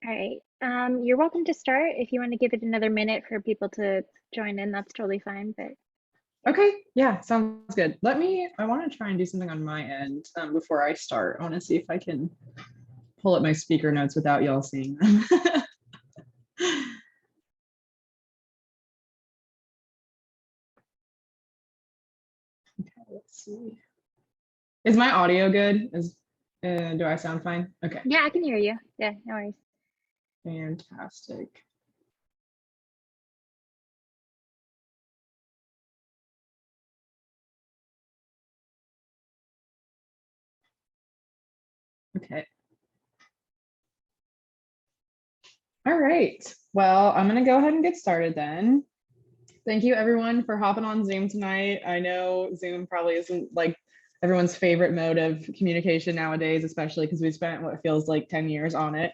All right. You're welcome to start. If you want to give it another minute for people to join in, that's totally fine. But Okay, yeah, sounds good. I want to try and do something on my end before I start. I want to see if I can pull up my speaker notes without y'all seeing them. Okay, let's see. Is my audio good? Do I sound fine? Okay, yeah, I can hear you. Yeah, no worries. fantastic. Okay. All right. Well, I'm going to go ahead and get started then. Thank you everyone for hopping on Zoom tonight. I know Zoom probably isn't like everyone's favorite mode of communication nowadays, especially because we spent what feels like 10 years on it.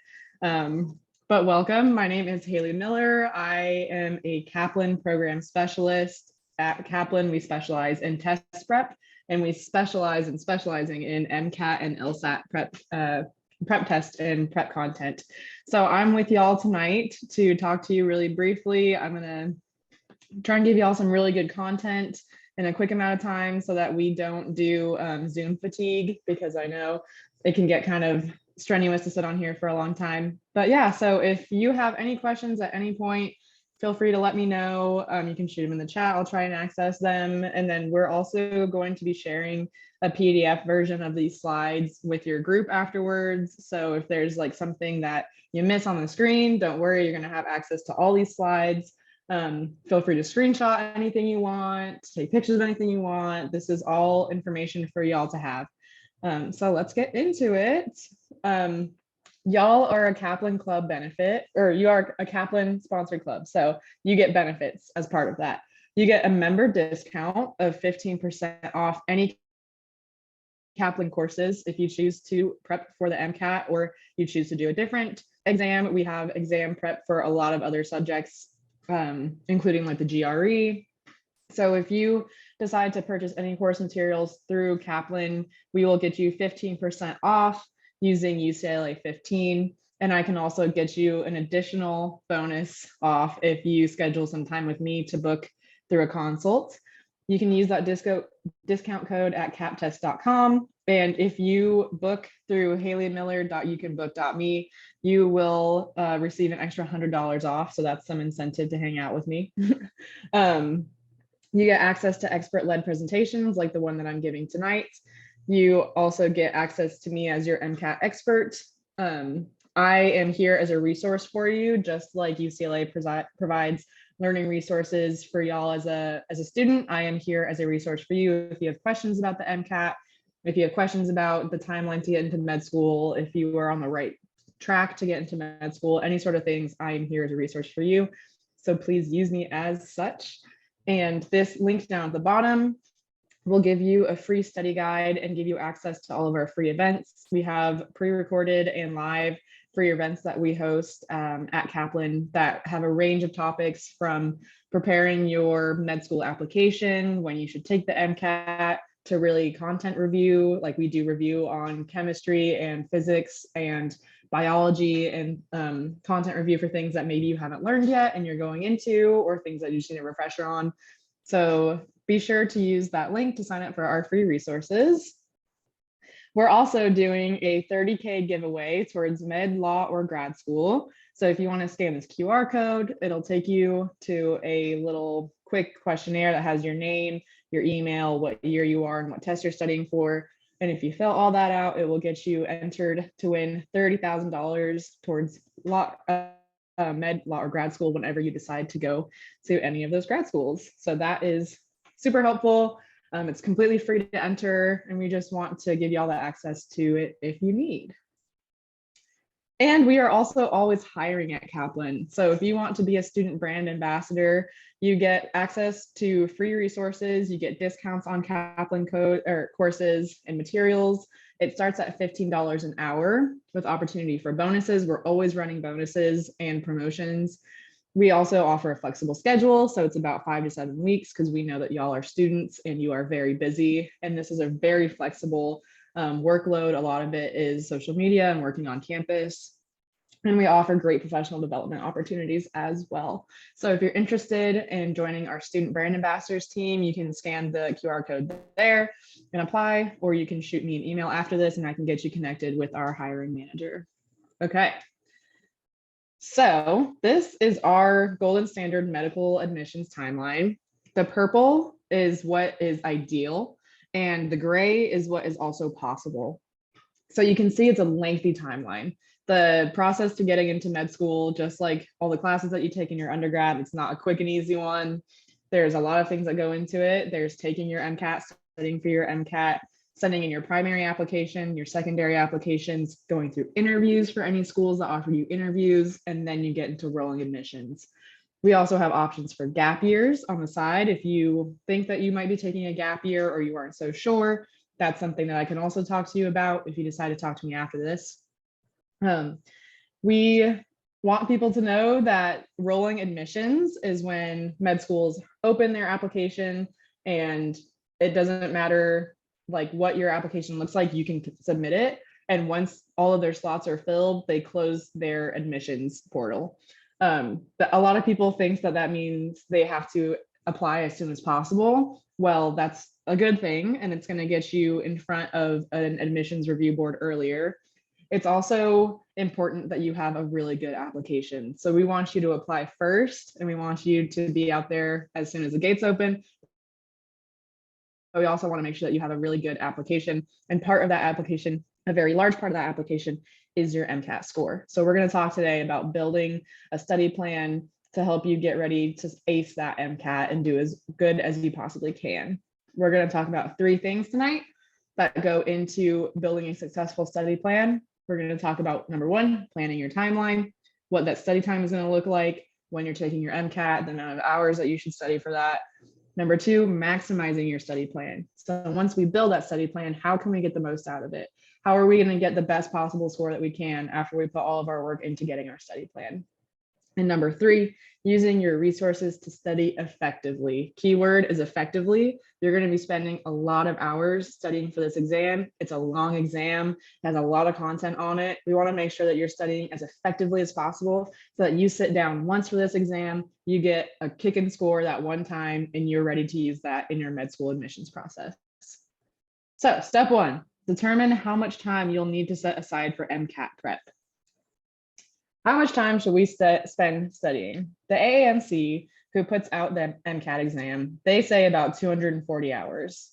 But welcome. My name is Haley Miller. I am a Kaplan program specialist. At Kaplan, we specialize in test prep, and we specialize in specializing in MCAT and LSAT prep test and prep content. So I'm with y'all tonight to talk to you really briefly. I'm going to try and give you all some really good content in a quick amount of time so that we don't do Zoom fatigue, because I know it can get kind of strenuous to sit on here for a long time. But yeah, so if you have any questions at any point, feel free to let me know. You can shoot them in the chat. I'll try and access them. And then we're also going to be sharing a PDF version of these slides with your group afterwards. So if there's like something that you miss on the screen, don't worry, you're going to have access to all these slides. Feel free to screenshot anything you want, take pictures of anything you want. This is all information for y'all to have. So let's get into it. Y'all are a Kaplan Club benefit, or you are a Kaplan sponsored club. So you get benefits as part of that. You get a member discount of 15% off any Kaplan courses if you choose to prep for the MCAT or you choose to do a different exam. We have exam prep for a lot of other subjects, including like the GRE. So if you decide to purchase any course materials through Kaplan, we will get you 15% off using UCLA 15. And I can also get you an additional bonus off if you schedule some time with me to book through a consult. You can use that discount code at captest.com. And if you book through HaleyMiller.youcanbook.me, you will receive an extra $100 off. So that's some incentive to hang out with me. You get access to expert-led presentations like the one that I'm giving tonight. You also get access to me as your MCAT expert. I am here as a resource for you, just like UCLA provides learning resources for y'all as a student. I am here as a resource for you if you have questions about the MCAT, if you have questions about the timeline to get into med school, if you are on the right track to get into med school, any sort of things, I am here as a resource for you. So please use me as such. And this link down at the bottom will give you a free study guide and give you access to all of our free events. We have pre-recorded and live free events that we host at Kaplan that have a range of topics, from preparing your med school application, when you should take the MCAT, to really content review. Like we do review on chemistry and physics and biology, and content review for things that maybe you haven't learned yet and you're going into, or things that you just need a refresher on. So be sure to use that link to sign up for our free resources. We're also doing a 30K giveaway towards med, law, or grad school. So if you want to scan this QR code, it'll take you to a little quick questionnaire that has your name, your email, what year you are, and what test you're studying for. And if you fill all that out, it will get you entered to win $30,000 towards law, med, law, or grad school whenever you decide to go to any of those grad schools. So that is super helpful. It's completely free to enter, and we just want to give you all that access to it if you need. And we are also always hiring at Kaplan. So if you want to be a student brand ambassador, you get access to free resources, you get discounts on Kaplan code or courses and materials. It starts at $15 an hour with opportunity for bonuses. We're always running bonuses and promotions. We also offer a flexible schedule, so it's about 5 to 7 weeks, because we know that y'all are students and you are very busy. And this is a very flexible workload. A lot of it is social media and working on campus. And we offer great professional development opportunities as well. So if you're interested in joining our student brand ambassadors team, you can scan the QR code there and apply, or you can shoot me an email after this and I can get you connected with our hiring manager. Okay. So this is our golden standard medical admissions timeline. The purple is what is ideal, and the gray is what is also possible. So you can see it's a lengthy timeline. The process to getting into med school, just like all the classes that you take in your undergrad, it's not a quick and easy one. There's a lot of things that go into it. There's taking your MCAT, studying for your MCAT, sending in your primary application, your secondary applications, going through interviews for any schools that offer you interviews, and then you get into rolling admissions. We also have options for gap years on the side. If you think that you might be taking a gap year or you aren't so sure, that's something that I can also talk to you about if you decide to talk to me after this. We want people to know that rolling admissions is when med schools open their application, and it doesn't matter like what your application looks like, you can submit it. And once all of their slots are filled, they close their admissions portal. But a lot of people think that that means they have to apply as soon as possible. Well, that's a good thing, and it's going to get you in front of an admissions review board earlier. It's also important that you have a really good application. So we want you to apply first, and we want you to be out there as soon as the gates open. But we also want to make sure that you have a really good application. And part of that application, a very large part of that application, is your MCAT score. So we're going to talk today about building a study plan to help you get ready to ace that MCAT and do as good as you possibly can. We're going to talk about 3 things tonight that go into building a successful study plan. We're going to talk about number 1, planning your timeline, what that study time is going to look like when you're taking your MCAT, the amount of hours that you should study for that. Number 2, maximizing your study plan. So once we build that study plan, how can we get the most out of it? How are we going to get the best possible score that we can after we put all of our work into getting our study plan? And number 3, using your resources to study effectively. Keyword is effectively. You're going to be spending a lot of hours studying for this exam. It's a long exam, it has a lot of content on it. We want to make sure that you're studying as effectively as possible so that you sit down once for this exam, you get a kick and score that one time, and you're ready to use that in your med school admissions process. So step 1, determine how much time you'll need to set aside for MCAT prep. How much time should we spend studying? The AAMC, who puts out the MCAT exam, they say about 240 hours.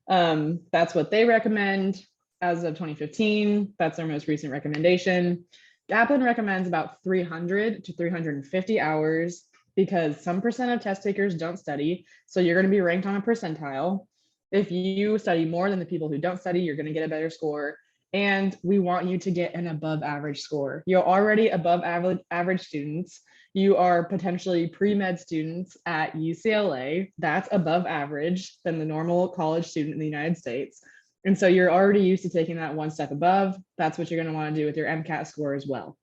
That's what they recommend as of 2015. That's their most recent recommendation. Kaplan recommends about 300 to 350 hours because some percent of test takers don't study. So you're going to be ranked on a percentile. If you study more than the people who don't study, you're going to get a better score. And we want you to get an above average score. You're already above average students. You are potentially pre-med students at UCLA. That's above average than the normal college student in the United States. And so you're already used to taking that one step above. That's what you're going to want to do with your MCAT score as well.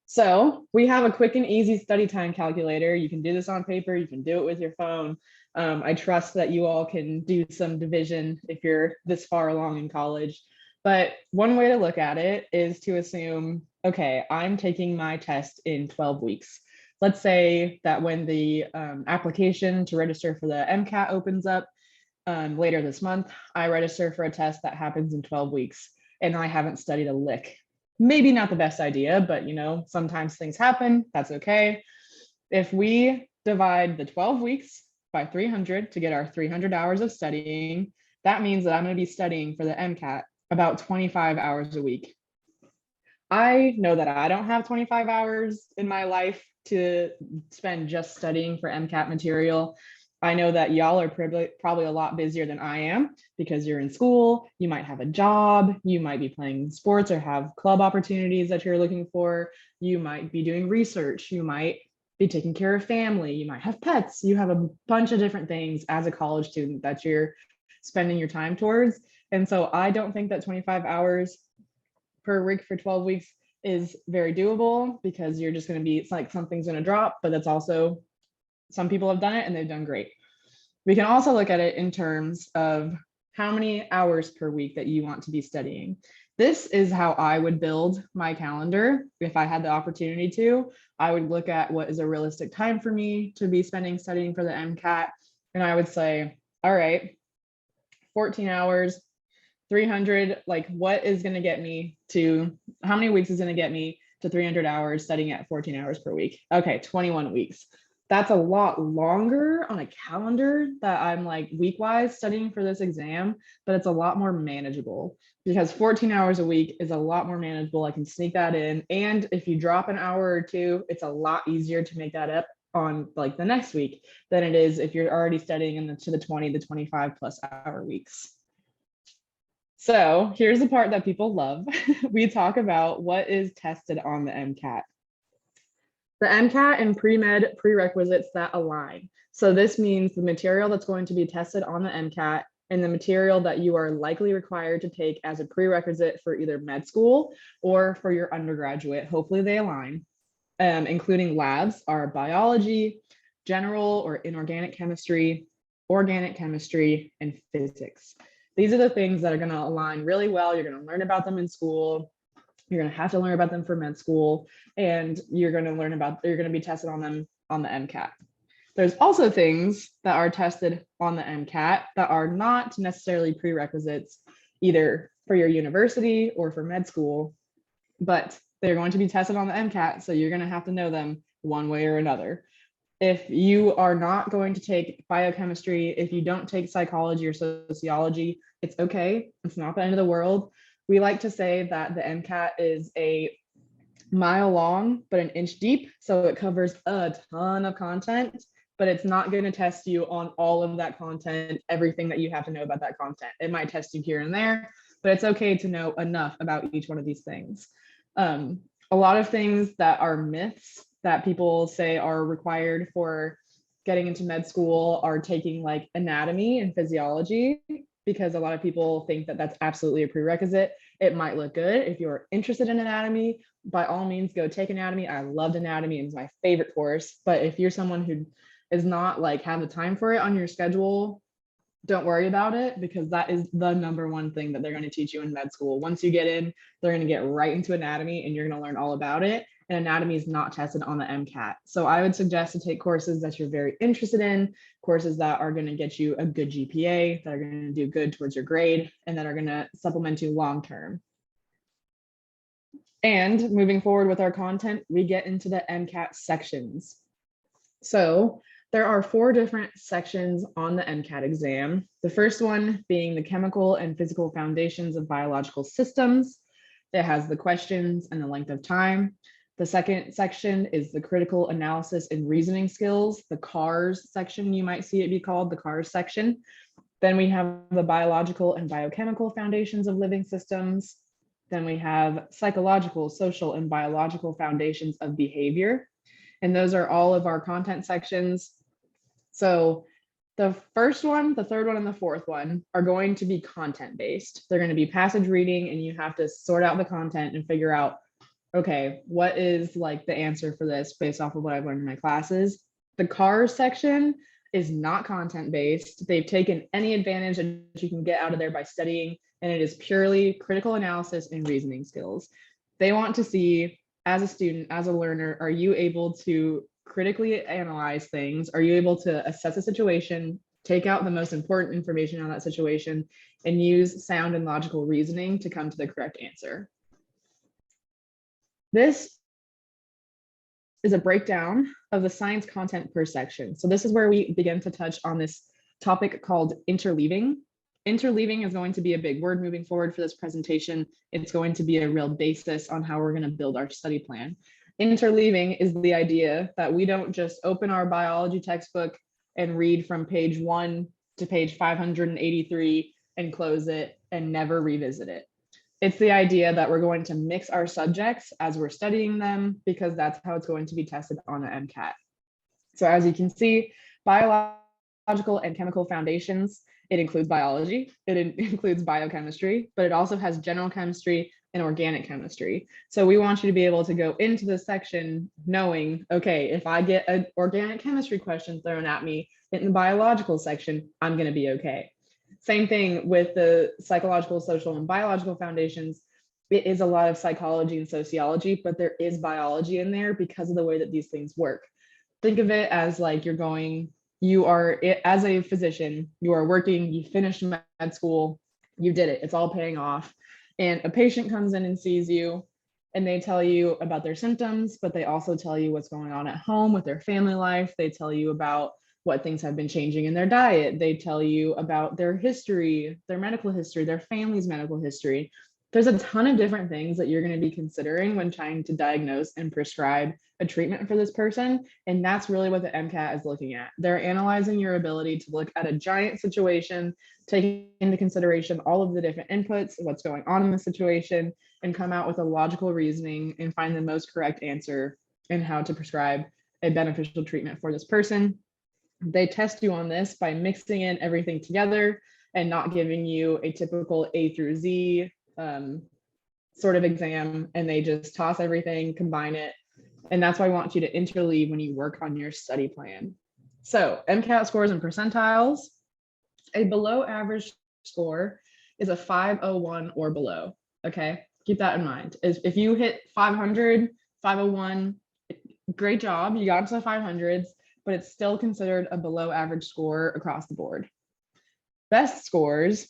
So we have a quick and easy study time calculator. You can do this on paper. You can do it with your phone. I trust that you all can do some division if you're this far along in college. But one way to look at it is to assume, okay, I'm taking my test in 12 weeks. Let's say that when the application to register for the MCAT opens up later this month, I register for a test that happens in 12 weeks and I haven't studied a lick. Maybe not the best idea, but you know, sometimes things happen, that's okay. If we divide the 12 weeks by 300 to get our 300 hours of studying, that means that I'm going to be studying for the MCAT about 25 hours a week. I know that I don't have 25 hours in my life to spend just studying for MCAT material. I know that y'all are probably a lot busier than I am because you're in school, you might have a job, you might be playing sports or have club opportunities that you're looking for, you might be doing research, you might be taking care of family, you might have pets, you have a bunch of different things as a college student that you're spending your time towards. And so I don't think that 25 hours per week for 12 weeks is very doable because you're just going to be, it's like something's going to drop, but that's also, some people have done it and they've done great. We can also look at it in terms of how many hours per week that you want to be studying. This is how I would build my calendar if I had the opportunity to. I would look at what is a realistic time for me to be spending studying for the MCAT. And I would say, all right, 14 hours, 300, like what is going to get me to, how many weeks is going to get me to 300 hours studying at 14 hours per week? Okay, 21 weeks. That's a lot longer on a calendar that I'm like week-wise studying for this exam, but it's a lot more manageable because 14 hours a week is a lot more manageable. I can sneak that in. And if you drop an hour or two, it's a lot easier to make that up on like the next week than it is if you're already studying to the 20 to 25 plus hour weeks. So here's the part that people love. We talk about what is tested on the MCAT. The MCAT and pre-med prerequisites that align. So this means the material that's going to be tested on the MCAT and the material that you are likely required to take as a prerequisite for either med school or for your undergraduate. Hopefully they align, including labs are biology, general or inorganic chemistry, organic chemistry, and physics. These are the things that are going to align really well. You're going to learn about them in school. You're going to have to learn about them for med school, and you're going to be tested on them on the MCAT. There's also things that are tested on the MCAT that are not necessarily prerequisites either for your university or for med school, but they're going to be tested on the MCAT, so you're going to have to know them one way or another. If you are not going to take biochemistry, if you don't take psychology or sociology, it's okay. It's not the end of the world. We like to say that the MCAT is a mile long, but an inch deep. So it covers a ton of content, but it's not going to test you on all of that content, everything that you have to know about that content. It might test you here and there, but it's okay to know enough about each one of these things. A lot of things that are myths that people say are required for getting into med school are taking like anatomy and physiology, because a lot of people think that that's absolutely a prerequisite. It might look good. If you're interested in anatomy, by all means, go take anatomy. I loved anatomy. It's my favorite course. But if you're someone who is not like have the time for it on your schedule, don't worry about it, because that is the number one thing that they're going to teach you in med school. Once you get in, they're going to get right into anatomy and you're going to learn all about it. And anatomy is not tested on the MCAT. So I would suggest to take courses that you're very interested in, courses that are going to get you a good GPA, that are going to do good towards your grade, and that are going to supplement you long term. And moving forward with our content, we get into the MCAT sections. So there are 4 different sections on the MCAT exam. The first one being the chemical and physical foundations of biological systems. It has the questions and the length of time. The second section is the critical analysis and reasoning skills, the CARS section, you might see it be called the CARS section. Then we have the biological and biochemical foundations of living systems. Then we have psychological, social, and biological foundations of behavior. And those are all of our content sections. So the first one, the third one, and the fourth one are going to be content-based. They're going to be passage reading, and you have to sort out the content and figure out, okay, what is like the answer for this based off of what I've learned in my classes. The CARS section is not content-based. They've taken any advantage that you can get out of there by studying, and it is purely critical analysis and reasoning skills. They want to see, as a student, as a learner, are you able to critically analyze things? Are you able to assess a situation, take out the most important information on that situation, and use sound and logical reasoning to come to the correct answer? This is a breakdown of the science content per section. So this is where we begin to touch on this topic called interleaving. Interleaving is going to be a big word moving forward for this presentation. It's going to be a real basis on how we're going to build our study plan. Interleaving is the idea that we don't just open our biology textbook and read from page 1 to page 583 and close it and never revisit it. It's the idea that we're going to mix our subjects as we're studying them, because that's how it's going to be tested on the MCAT. So as you can see, biological and chemical foundations, it includes biology, it includes biochemistry, but it also has general chemistry and organic chemistry. So we want you to be able to go into this section knowing, okay, if I get an organic chemistry question thrown at me in the biological section, I'm going to be okay. Same thing with the psychological, social, and biological foundations. It is a lot of psychology and sociology, but there is biology in there because of the way that these things work. Think of it as like you are, as a physician, you are working, you finished med school, you did it, it's all paying off. And a patient comes in and sees you and they tell you about their symptoms, but they also tell you what's going on at home with their family life. They tell you about what things have been changing in their diet. They tell you about their history, their medical history, their family's medical history. There's a ton of different things that you're going to be considering when trying to diagnose and prescribe a treatment for this person. And that's really what the MCAT is looking at. They're analyzing your ability to look at a giant situation, taking into consideration all of the different inputs, what's going on in the situation, and come out with a logical reasoning and find the most correct answer in how to prescribe a beneficial treatment for this person. They test you on this by mixing in everything together and not giving you a typical A through Z sort of exam, and they just toss everything, combine it. And that's why I want you to interleave when you work on your study plan. So MCAT scores and percentiles. A below average score is a 501 or below. Okay, keep that in mind. If you hit 500, 501, great job, you got into the 500s, but it's still considered a below average score across the board. Best scores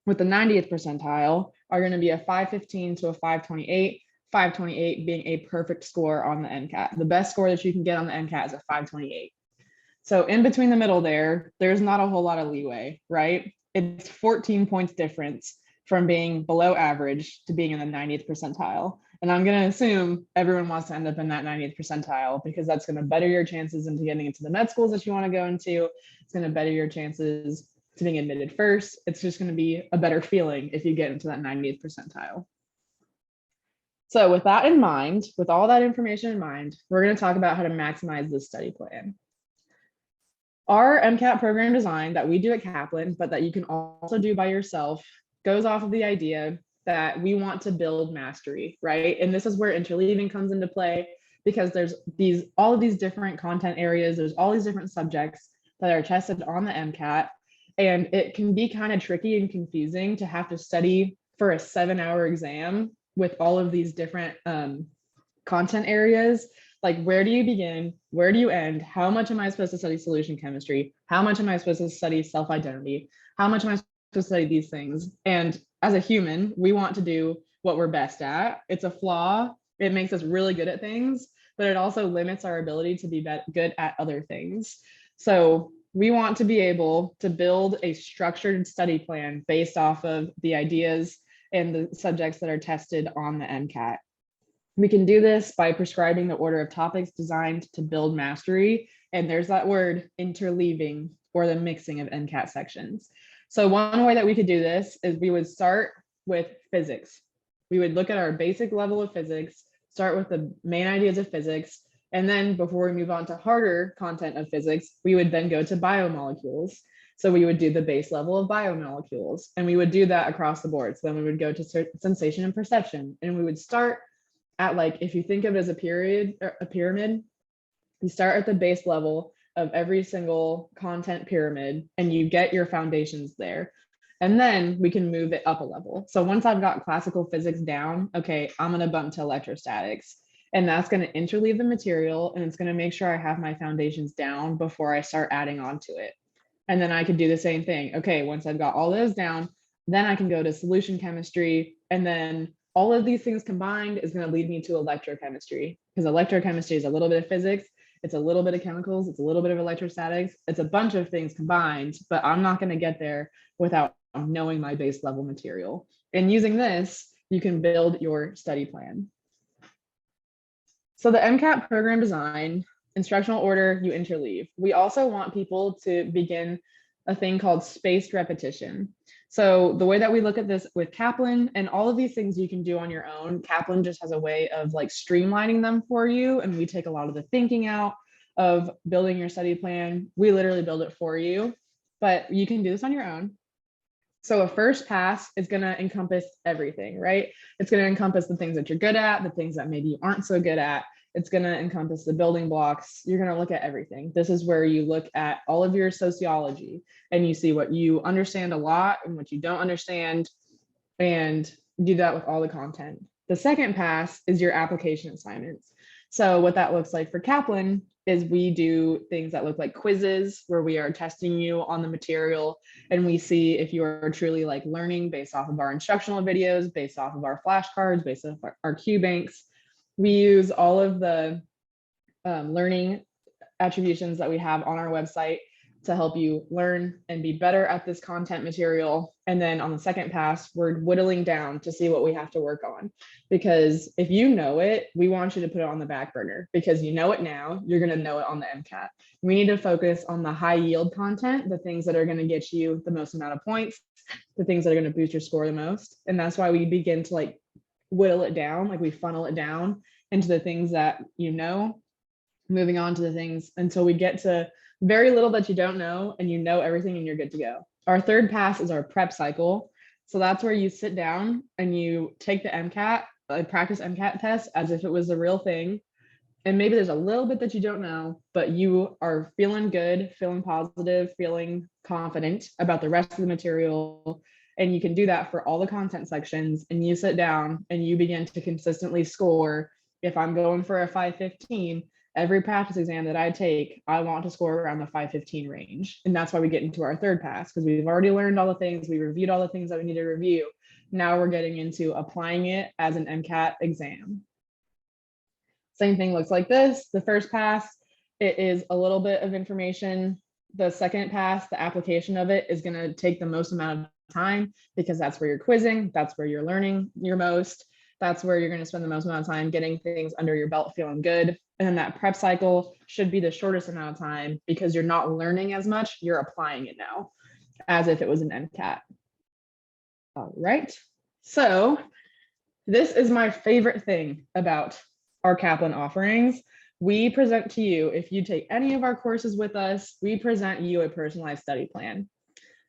with the 90th percentile are going to be a 515 to a 528, 528 being a perfect score on the MCAT. The best score that you can get on the MCAT is a 528. So in between the middle there's not a whole lot of leeway, right? It's 14 points difference from being below average to being in the 90th percentile. And I'm going to assume everyone wants to end up in that 90th percentile because that's going to better your chances into getting into the med schools that you want to go into. It's going to better your chances to being admitted first. It's just going to be a better feeling if you get into that 90th percentile. So with that in mind, with all that information in mind, we're going to talk about how to maximize this study plan. Our MCAT program design that we do at Kaplan, but that you can also do by yourself, goes off of the idea that we want to build mastery, right? And this is where interleaving comes into play, because there's all of these different content areas, there's all these different subjects that are tested on the MCAT. And it can be kind of tricky and confusing to have to study for a 7-hour exam with all of these different content areas. Like, where do you begin? Where do you end? How much am I supposed to study solution chemistry? How much am I supposed to study self-identity? How much am I supposed to study these things? And as a human, we want to do what we're best at. It's a flaw. It makes us really good at things, but it also limits our ability to be good at other things. So we want to be able to build a structured study plan based off of the ideas and the subjects that are tested on the MCAT. We can do this by prescribing the order of topics designed to build mastery. And there's that word, interleaving, or the mixing of MCAT sections. So one way that we could do this is we would start with physics. We would look at our basic level of physics, start with the main ideas of physics, and then before we move on to harder content of physics, we would then go to biomolecules. So we would do the base level of biomolecules, and we would do that across the board. So then we would go to sensation and perception, and we would start at, like, if you think of it as a pyramid, you start at the base level of every single content pyramid and you get your foundations there. And then we can move it up a level. So once I've got classical physics down, okay, I'm going to bump to electrostatics. And that's going to interleave the material, and it's going to make sure I have my foundations down before I start adding on to it. And then I could do the same thing. Okay, once I've got all those down, then I can go to solution chemistry. And then all of these things combined is going to lead me to electrochemistry, because electrochemistry is a little bit of physics, it's a little bit of chemicals, it's a little bit of electrostatics, it's a bunch of things combined, but I'm not going to get there without knowing my base level material. And using this, you can build your study plan. So the MCAT program design, instructional order, you interleave. We also want people to begin a thing called spaced repetition. So the way that we look at this with Kaplan, and all of these things you can do on your own, Kaplan just has a way of like streamlining them for you. And we take a lot of the thinking out of building your study plan. We literally build it for you, but you can do this on your own. So a first pass is going to encompass everything, right? It's going to encompass the things that you're good at, the things that maybe you aren't so good at. It's going to encompass the building blocks. You're going to look at everything. This is where you look at all of your sociology and you see what you understand a lot and what you don't understand, and do that with all the content. The second pass is your application assignments. So what that looks like for Kaplan is we do things that look like quizzes where we are testing you on the material and we see if you are truly like learning based off of our instructional videos, based off of our flashcards, based off our Q banks. We use all of the learning attributions that we have on our website to help you learn and be better at this content material. And then on the second pass, we're whittling down to see what we have to work on. Because if you know it, we want you to put it on the back burner because you know it now, you're going to know it on the MCAT. We need to focus on the high yield content, the things that are going to get you the most amount of points, the things that are going to boost your score the most. And that's why we begin to like whittle it down, like we funnel it down into the things that you know, moving on to the things until we get to very little that you don't know and you know everything and you're good to go. Our third pass is our prep cycle. So that's where you sit down and you take the MCAT, practice MCAT test as if it was the real thing. And maybe there's a little bit that you don't know, but you are feeling good, feeling positive, feeling confident about the rest of the material. And you can do that for all the content sections. And you sit down and you begin to consistently score. If I'm going for a 515, every practice exam that I take, I want to score around the 515 range. And that's why we get into our third pass, because we've already learned all the things, we reviewed all the things that we need to review. Now we're getting into applying it as an MCAT exam. Same thing looks like this. The first pass, it is a little bit of information. The second pass, the application of it is going to take the most amount of time because that's where you're quizzing, that's where you're learning your most. That's where you're going to spend the most amount of time getting things under your belt, feeling good. And then that prep cycle should be the shortest amount of time because you're not learning as much, you're applying it now as if it was an MCAT. All right. So this is my favorite thing about our Kaplan offerings. We present to you, if you take any of our courses with us, we present you a personalized study plan.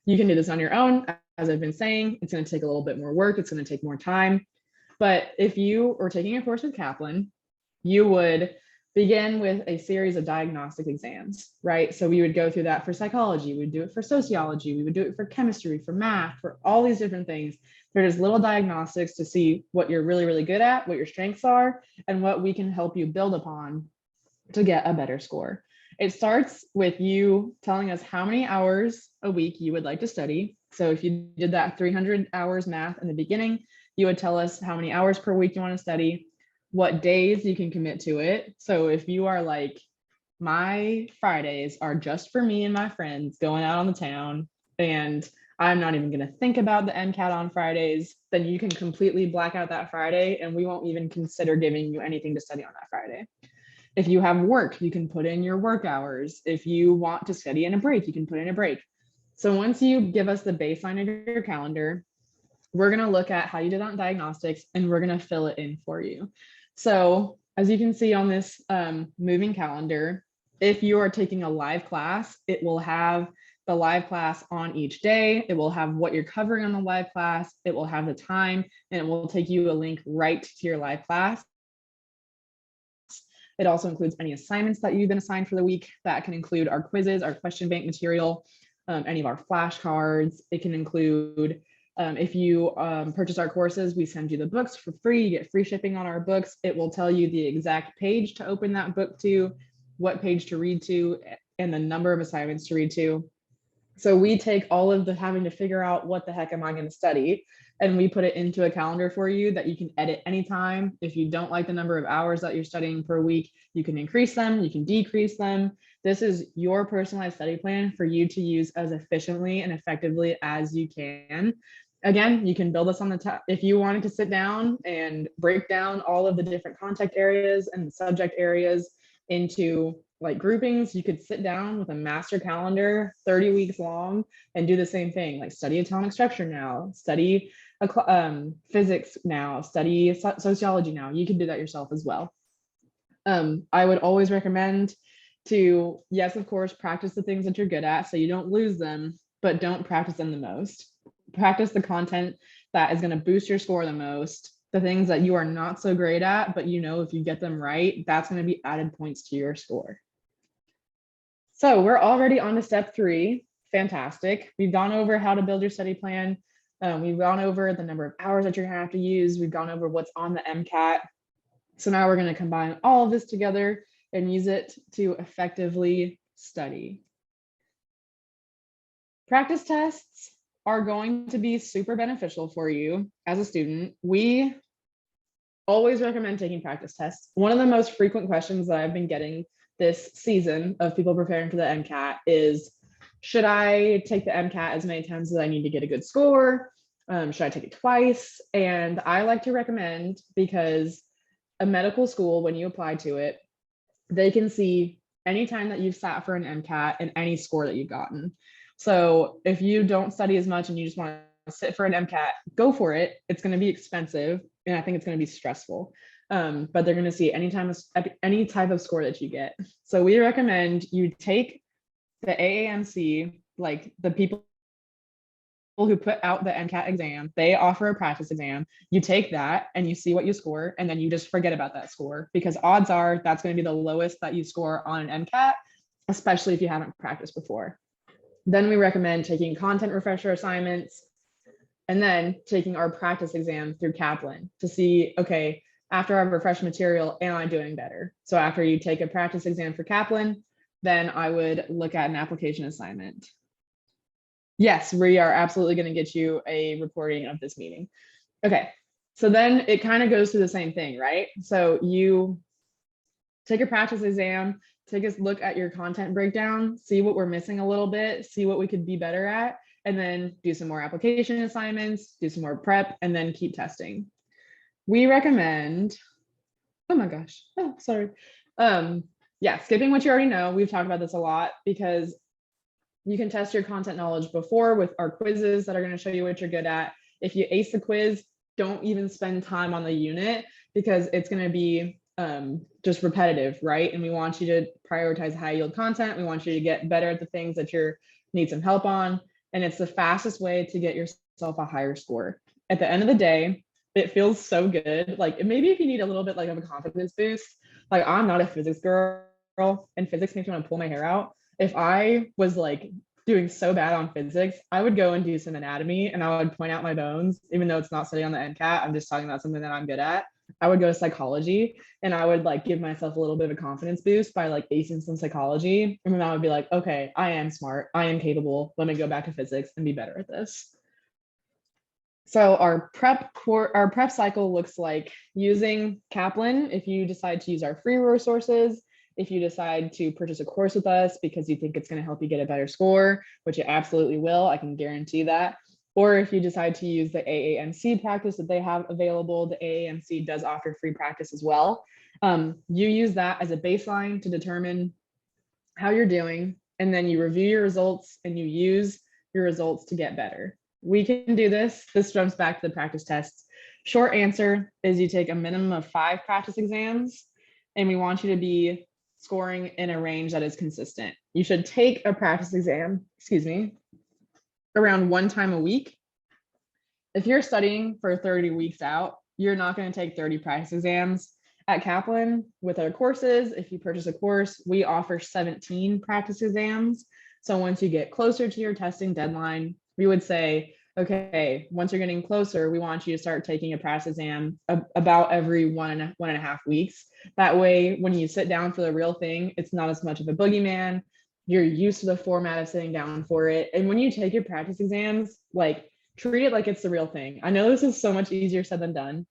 You can do this on your own. As I've been saying, it's going to take a little bit more work. It's going to take more time. But if you were taking a course with Kaplan, you would begin with a series of diagnostic exams, right? So we would go through that for psychology, we'd do it for sociology, we would do it for chemistry, for math, for all these different things. There's little diagnostics to see what you're really, really good at, what your strengths are, and what we can help you build upon to get a better score. It starts with you telling us how many hours a week you would like to study. So if you did that 300 hours math in the beginning, you would tell us how many hours per week you want to study, what days you can commit to it. So if you are like, my Fridays are just for me and my friends going out on the town, and I'm not even going to think about the MCAT on Fridays, then you can completely black out that Friday and we won't even consider giving you anything to study on that Friday. If you have work, you can put in your work hours. If you want to study in a break, you can put in a break. So once you give us the baseline of your calendar, we're going to look at how you did on diagnostics and we're going to fill it in for you. So as you can see on this moving calendar, if you are taking a live class, it will have the live class on each day. It will have what you're covering on the live class. It will have the time, and it will take you a link right to your live class. It also includes any assignments that you've been assigned for the week. That can include our quizzes, our question bank material, any of our flashcards. It can include, if you purchase our courses, we send you the books for free. You get free shipping on our books. It will tell you the exact page to open that book to, what page to read to, and the number of assignments to read to. So we take all of the having to figure out what the heck am I going to study, and we put it into a calendar for you that you can edit anytime. If you don't like the number of hours that you're studying per week, you can increase them, you can decrease them. This is your personalized study plan for you to use as efficiently and effectively as you can. Again, you can build this on the top. If you wanted to sit down and break down all of the different contact areas and subject areas into like groupings, you could sit down with a master calendar 30 weeks long and do the same thing, like study atomic structure now, study physics now, study sociology now. You can do that yourself as well. I would always recommend to, yes, of course, practice the things that you're good at so you don't lose them, but don't practice them the most. Practice the content that is going to boost your score the most. The things that you are not so great at, but you know, if you get them right, that's going to be added points to your score. So we're already on to step 3. Fantastic. We've gone over how to build your study plan. We've gone over the number of hours that you're going to have to use. We've gone over what's on the MCAT. So now we're going to combine all of this together and use it to effectively study. Practice tests are going to be super beneficial for you as a student. We always recommend taking practice tests. One of the most frequent questions that I've been getting this season of people preparing for the MCAT is, should I take the MCAT as many times as I need to get a good score? Should I take it twice? And I like to recommend, because a medical school, when you apply to it, they can see any time that you've sat for an MCAT and any score that you've gotten. So if you don't study as much and you just want to sit for an MCAT, go for it. It's going to be expensive, and I think it's going to be stressful. But they're going to see any type of score that you get. So we recommend you take the AAMC, like the people who put out the MCAT exam, they offer a practice exam. You take that and you see what you score, and then you just forget about that score, because odds are that's going to be the lowest that you score on an MCAT, especially if you haven't practiced before. Then we recommend taking content refresher assignments, and then taking our practice exam through Kaplan to see, okay, after I've refreshed material, am I doing better? So after you take a practice exam for Kaplan, then I would look at an application assignment. Yes, we are absolutely going to get you a recording of this meeting. Okay, so then it kind of goes through the same thing, right? So you take a practice exam, take a look at your content breakdown, see what we're missing a little bit, see what we could be better at, and then do some more application assignments, do some more prep, and then keep testing. We recommend, oh my gosh, oh, sorry. Yeah, skipping what you already know. We've talked about this a lot, because you can test your content knowledge before with our quizzes that are going to show you what you're good at. If you ace the quiz, don't even spend time on the unit, because it's going to be just repetitive, right? And we want you to prioritize high yield content. We want you to get better at the things that you need some help on. And it's the fastest way to get yourself a higher score. At the end of the day, it feels so good. Like, maybe if you need a little bit like of a confidence boost, like, I'm not a physics girl, and physics makes me want to pull my hair out. If I was like doing so bad on physics, I would go and do some anatomy, and I would point out my bones, even though it's not studying on the MCAT. I'm just talking about something that I'm good at. I would go to psychology, and I would like give myself a little bit of a confidence boost by like acing some psychology. And then I would be like, okay, I am smart. I am capable. Let me go back to physics and be better at this. So our prep cycle looks like using Kaplan if you decide to use our free resources. If you decide to purchase a course with us because you think it's going to help you get a better score, which it absolutely will, I can guarantee that. Or if you decide to use the AAMC practice that they have available, the AAMC does offer free practice as well. You use that as a baseline to determine how you're doing, and then you review your results and you use your results to get better. We can do this. This jumps back to the practice tests. Short answer is you take a minimum of 5 practice exams, and we want you to be scoring in a range that is consistent. You should take a practice exam, around 1 time a week. If you're studying for 30 weeks out, you're not going to take 30 practice exams. At Kaplan, with our courses, if you purchase a course, we offer 17 practice exams. So once you get closer to your testing deadline, we would say, okay, once you're getting closer, we want you to start taking a practice exam about every one and a half weeks. That way, when you sit down for the real thing, it's not as much of a boogeyman. You're used to the format of sitting down for it. And when you take your practice exams, like, treat it like it's the real thing. I know this is so much easier said than done,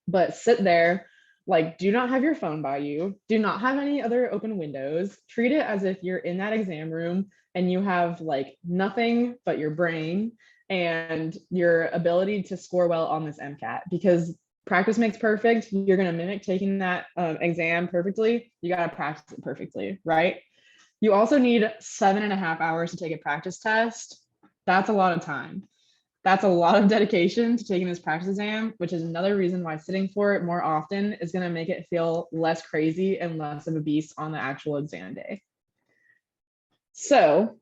but sit there, like, do not have your phone by you. Do not have any other open windows. Treat it as if you're in that exam room and you have like nothing but your brain and your ability to score well on this MCAT, because practice makes perfect. You're going to mimic taking that exam perfectly. You got to practice it perfectly, right? You also need 7.5 hours to take a practice test. That's a lot of time. That's a lot of dedication to taking this practice exam, which is another reason why sitting for it more often is going to make it feel less crazy and less of a beast on the actual exam day. So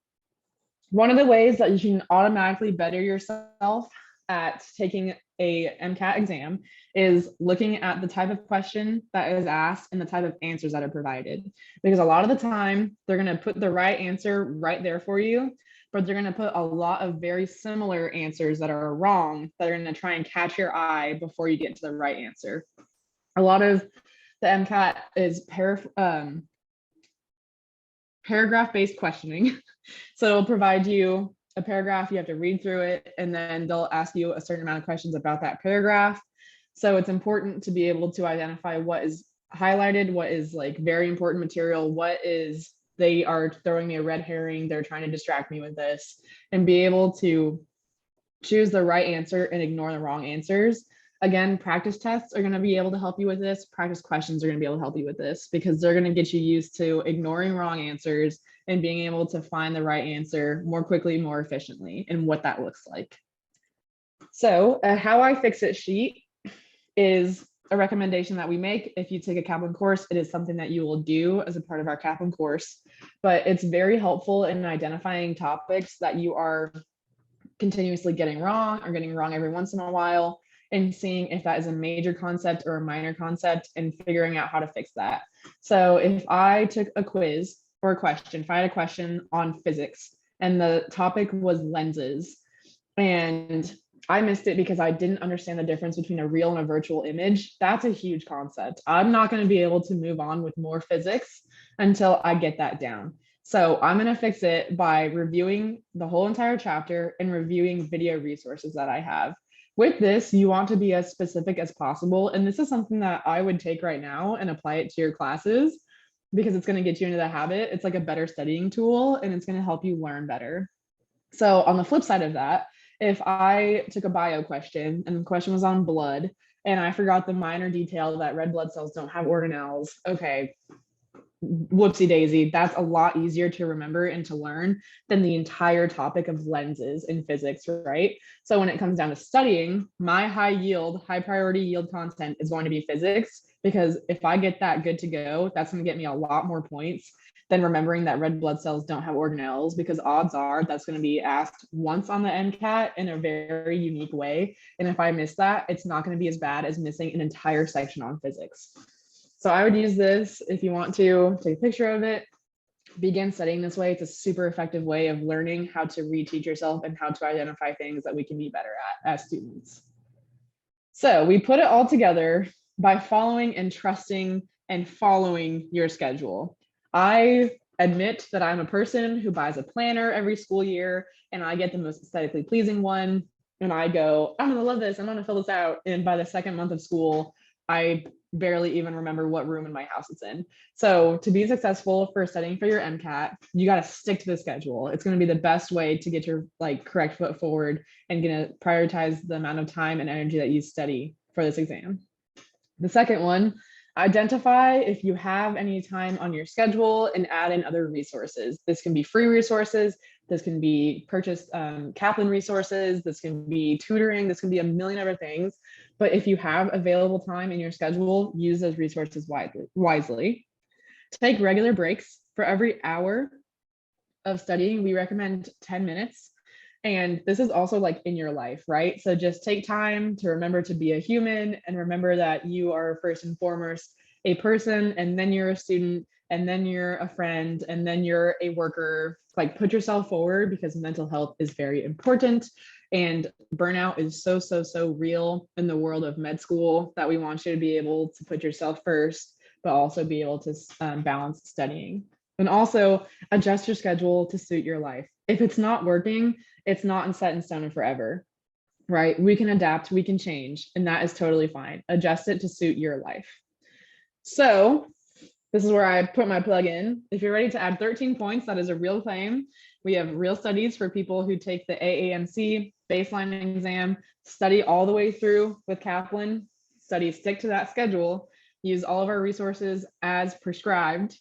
one of the ways that you can automatically better yourself at taking a MCAT exam is looking at the type of question that is asked and the type of answers that are provided. Because a lot of the time, they're going to put the right answer right there for you, but they're going to put a lot of very similar answers that are wrong that are going to try and catch your eye before you get to the right answer. A lot of the MCAT is paragraph-based questioning. So it'll provide you a paragraph, you have to read through it, and then they'll ask you a certain amount of questions about that paragraph. So it's important to be able to identify what is highlighted, what is like very important material, what is they are throwing me a red herring, they're trying to distract me with this, and be able to choose the right answer and ignore the wrong answers. Again, practice tests are going to be able to help you with this. Practice questions are going to be able to help you with this because they're going to get you used to ignoring wrong answers and being able to find the right answer more quickly, more efficiently, and what that looks like. So a How I Fix It sheet is a recommendation that we make. If you take a Kaplan course, it is something that you will do as a part of our Kaplan course, but it's very helpful in identifying topics that you are continuously getting wrong or getting wrong every once in a while, and seeing if that is a major concept or a minor concept and figuring out how to fix that. So if I took a quiz or a question, if I had a question on physics and the topic was lenses and I missed it because I didn't understand the difference between a real and a virtual image, that's a huge concept. I'm not going to be able to move on with more physics until I get that down. So I'm going to fix it by reviewing the whole entire chapter and reviewing video resources that I have. With this, you want to be as specific as possible. And this is something that I would take right now and apply it to your classes because it's going to get you into the habit. It's like a better studying tool and it's going to help you learn better. So on the flip side of that, if I took a bio question and the question was on blood and I forgot the minor detail that red blood cells don't have organelles, okay, whoopsie daisy, that's a lot easier to remember and to learn than the entire topic of lenses in physics, right? So when it comes down to studying, my high priority yield content is going to be physics, because if I get that good to go, that's going to get me a lot more points than remembering that red blood cells don't have organelles, because odds are that's going to be asked once on the MCAT in a very unique way. And if I miss that, it's not going to be as bad as missing an entire section on physics. So I would use this if you want to take a picture of it, begin studying this way. It's a super effective way of learning how to reteach yourself and how to identify things that we can be better at as students. So we put it all together by following and trusting and following your schedule. I admit that I'm a person who buys a planner every school year and I get the most aesthetically pleasing one. And I go, I'm gonna love this, I'm gonna fill this out. And by the second month of school, I barely even remember what room in my house it's in. So to be successful for studying for your MCAT, you got to stick to the schedule. It's going to be the best way to get your correct foot forward and going to prioritize the amount of time and energy that you study for this exam. The second one, identify if you have any time on your schedule and add in other resources. This can be free resources. This can be purchased Kaplan resources. This can be tutoring. This can be a million other things. But if you have available time in your schedule, use those resources wisely. Take regular breaks. For every hour of studying, we recommend 10 minutes. And this is also like in your life, right? So just take time to remember to be a human and remember that you are first and foremost a person, and then you're a student, and then you're a friend, and then you're a worker. Like, put yourself forward, because mental health is very important. And burnout is so real in the world of med school, that we want you to be able to put yourself first, but also be able to balance studying. And also adjust your schedule to suit your life. If it's not working, it's not set in stone forever, right? We can adapt, we can change, and that is totally fine. Adjust it to suit your life. So this is where I put my plug in. If you're ready to add 13 points, that is a real claim. We have real studies for people who take the AAMC baseline exam, study all the way through with Kaplan, stick to that schedule, use all of our resources as prescribed.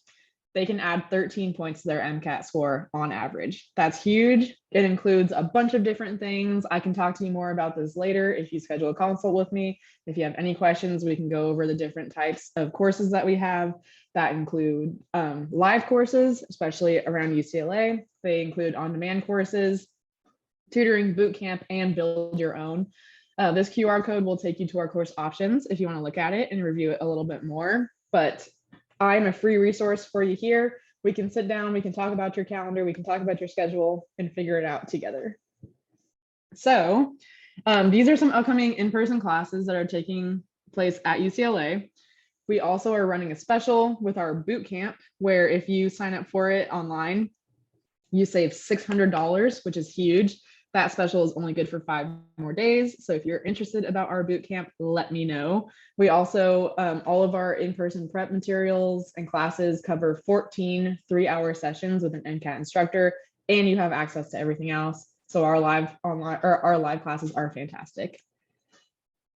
They can add 13 points to their MCAT score on average. That's huge. It includes a bunch of different things. I can talk to you more about this later if you schedule a consult with me. If you have any questions, we can go over the different types of courses that we have that include live courses, especially around UCLA. They include on-demand courses. tutoring, boot camp, and build your own. This QR code will take you to our course options if you want to look at it and review it a little bit more. But I'm a free resource for you here. We can sit down, we can talk about your calendar, we can talk about your schedule and figure it out together. So these are some upcoming in-person classes that are taking place at UCLA. We also are running a special with our boot camp, where if you sign up for it online, you save $600, which is huge. That special is only good for 5 more days. So if you're interested about our boot camp, let me know. We also, all of our in-person prep materials and classes cover 14 3-hour sessions with an MCAT instructor, and you have access to everything else. So our live classes are fantastic.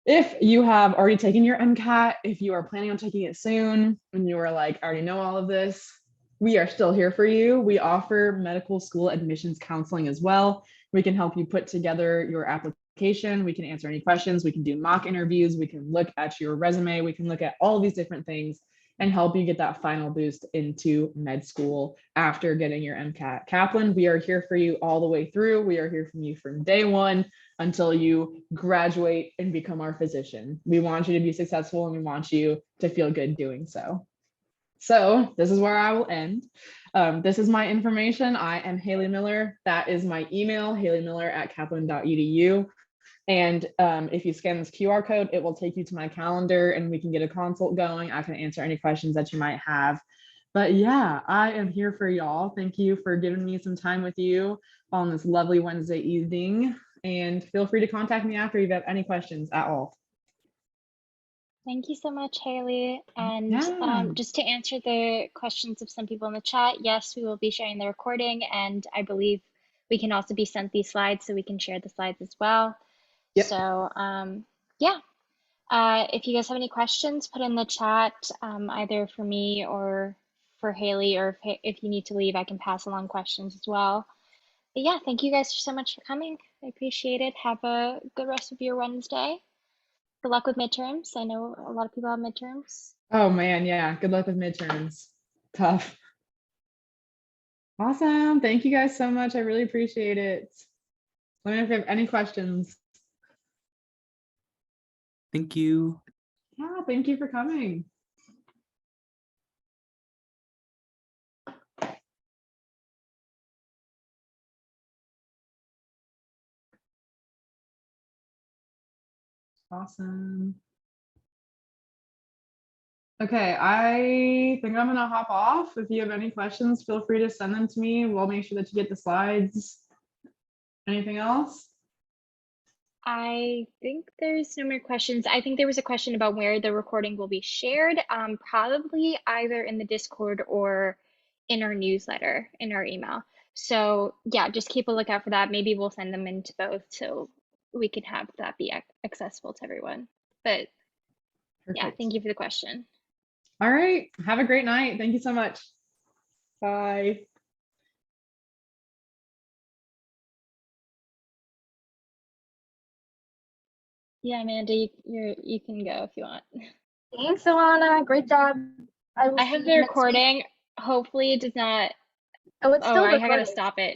If you have already taken your MCAT, if you are planning on taking it soon, and you are like, I already know all of this, we are still here for you. We offer medical school admissions counseling as well. We can help you put together your application. We can answer any questions. We can do mock interviews. We can look at your resume. We can look at all of these different things and help you get that final boost into med school after getting your MCAT. Kaplan, we are here for you all the way through. We are here for you from day one until you graduate and become our physician. We want you to be successful and we want you to feel good doing so. So this is where I will end. This is my information. I am Haley Miller. That is my email, haley.miller@kaplan.edu. And if you scan this QR code, it will take you to my calendar and we can get a consult going. I can answer any questions that you might have. But yeah, I am here for y'all. Thank you for giving me some time with you on this lovely Wednesday evening. And feel free to contact me after if you have any questions at all. Thank you so much, Haley. And Yeah. just to answer the questions of some people in the chat, yes, we will be sharing the recording, and I believe we can also be sent these slides so we can share the slides as well. Yep. So yeah, if you guys have any questions, put in the chat, either for me or for Haley, or if you need to leave, I can pass along questions as well. But yeah, thank you guys so much for coming. I appreciate it. Have a good rest of your Wednesday. Good luck with midterms. I know a lot of people have midterms. Oh man, yeah. Good luck with midterms. Tough. Awesome. Thank you guys so much. I really appreciate it. Let me know if you have any questions. Thank you. Yeah, thank you for coming. Awesome. Okay, I think I'm gonna hop off. If you have any questions, feel free to send them to me. We'll make sure that you get the slides. Anything else? I think there's no more questions. I think there was a question about where the recording will be shared. Probably either in the Discord or in our newsletter, in our email. So yeah, just keep a lookout for that. Maybe we'll send them into both so we can have that be accessible to everyone. But yeah, Perfect. thank you for the question. All right. Have a great night. Thank you so much. Bye. Yeah, Amanda, you can go if you want. Thanks, Alana. Great job. I will I see have you the next week. recording. Hopefully it does not. Oh, it's Oh, still I gotta recording. stop it.